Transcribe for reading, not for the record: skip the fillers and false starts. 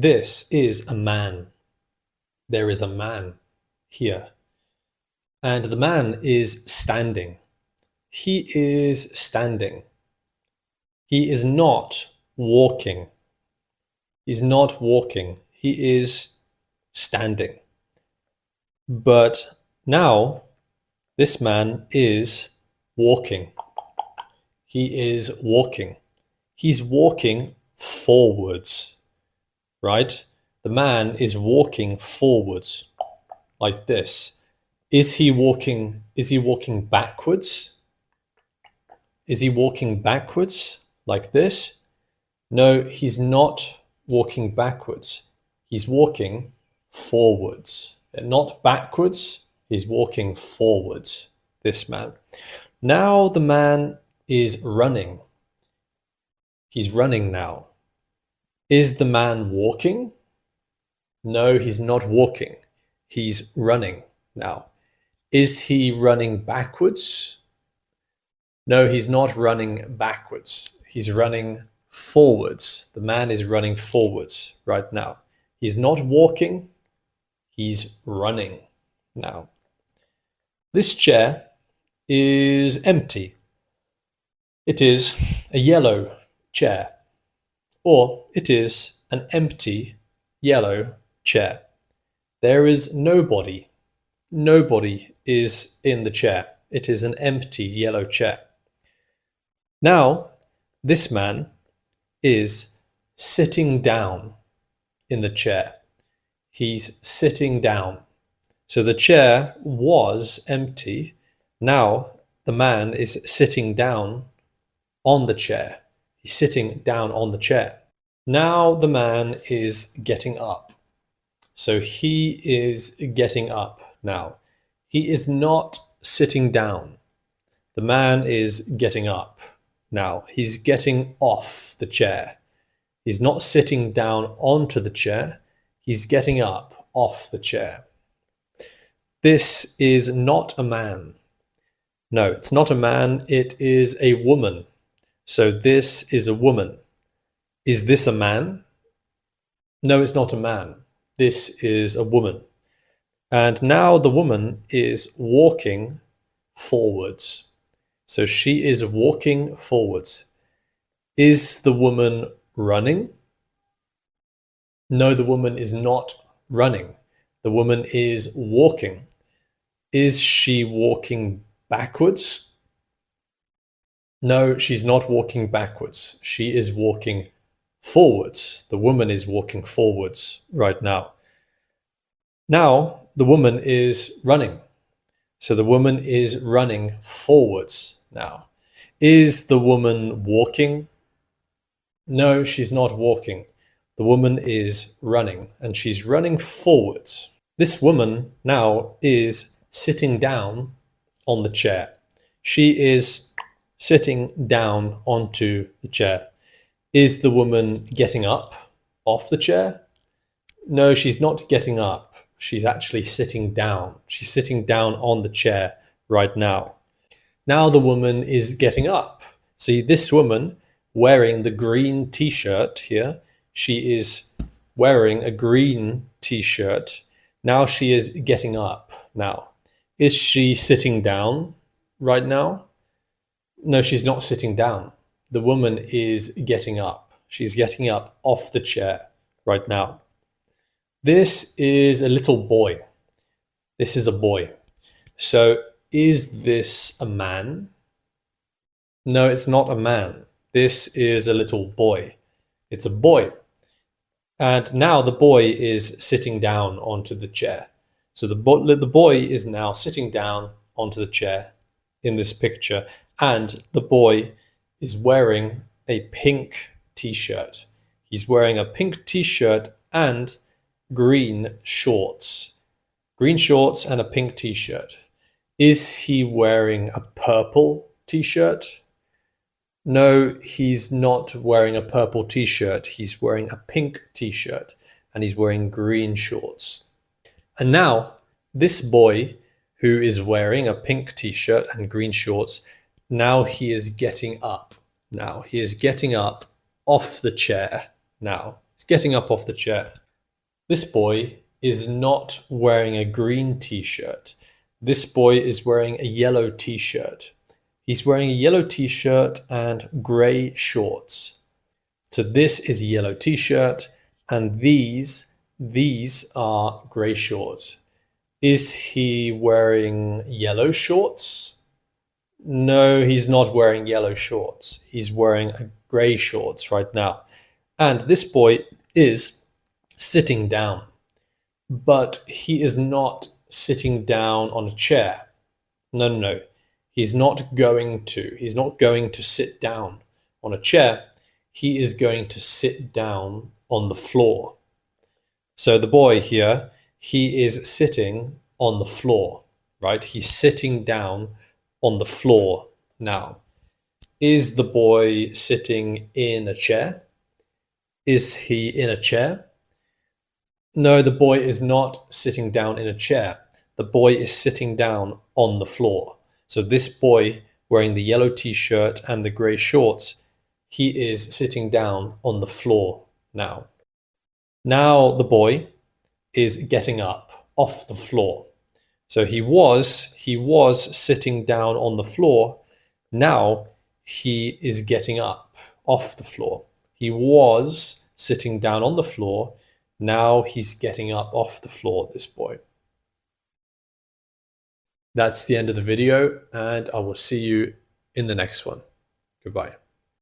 This is a man. There is a man here. And the man is standing. He is standing. He is not walking. He's not walking. He is standing. But now this man is walking. He is walking. He's walking forwards, right? The man is walking forwards like this. Is he walking backwards? Is he walking backwards like this? No, he's not walking backwards. He's walking forwards. Not backwards, he's walking forwards, this man. Now the man is running. He's running now. Is the man walking? No, he's not walking. He's running now. Is he running backwards? No, he's not running backwards. He's running forwards. The man is running forwards right now. He's not walking. He's running now. This chair is empty. It is a yellow chair, or it is an empty yellow chair. There is nobody. Nobody is in the chair. It is an empty yellow chair. Now, this man is sitting down in the chair. He's sitting down. So the chair was empty. Now the man is sitting down on the chair. He's sitting down on the chair. Now the man is getting up. So he is getting up now. He is not sitting down. The man is getting up now. He's getting off the chair. He's not sitting down onto the chair. He's getting up off the chair. This is not a man. No, it's not a man. It is a woman. So this is a woman. Is this a man? No, it's not a man. This is a woman. And now the woman is walking forwards. So she is walking forwards. Is the woman running? No, the woman is not running. The woman is walking. Is she walking backwards? No, she's not walking backwards. She is walking forwards. The woman is walking forwards right now. Now the woman is running. So the woman is running forwards now. Is the woman walking? No, she's not walking. The woman is running, and she's running forwards. This woman now is sitting down on the chair. She is sitting down onto the chair. Is the woman getting up off the chair? No, she's not getting up. She's actually sitting down. She's sitting down on the chair right now. Now the woman is getting up. See, this woman wearing the green t-shirt here, she is wearing a green t-shirt. Now she is getting up now. Is she sitting down right now? No, she's not sitting down. The woman is getting up. She's getting up off the chair right now. This is a little boy. This is a boy. So is this a man? No, it's not a man. This is a little boy. It's a boy. And now the boy is sitting down onto the chair. So the boy is now sitting down onto the chair in this picture. And the boy is wearing a pink t-shirt. He's wearing a pink t-shirt and green shorts. Green shorts and a pink t-shirt. Is he wearing a purple t-shirt? No, he's not wearing a purple t-shirt. He's wearing a pink t-shirt and he's wearing green shorts. And now this boy who is wearing a pink t-shirt and green shorts, now he is getting up. Now he is getting up off the chair now. He's getting up off the chair. This boy is not wearing a green t-shirt. This boy is wearing a yellow t-shirt. He's wearing a yellow t-shirt and grey shorts. So this is a yellow t-shirt and these are grey shorts. Is he wearing yellow shorts? No, he's not wearing yellow shorts. He's wearing grey shorts right now. And this boy is sitting down, but he is not sitting down on a chair. No. He's not going to sit down on a chair. He is going to sit down on the floor. So the boy here, he is sitting on the floor, right? He's sitting down on the floor now. Is the boy sitting in a chair? Is he in a chair? No, the boy is not sitting down in a chair. The boy is sitting down on the floor. So this boy wearing the yellow t-shirt and the grey shorts, he is sitting down on the floor now. Now the boy is getting up off the floor. So he was sitting down on the floor. Now he is getting up off the floor. He was sitting down on the floor. Now he's getting up off the floor, this boy. That's the end of the video, and I will see you in the next one. Goodbye.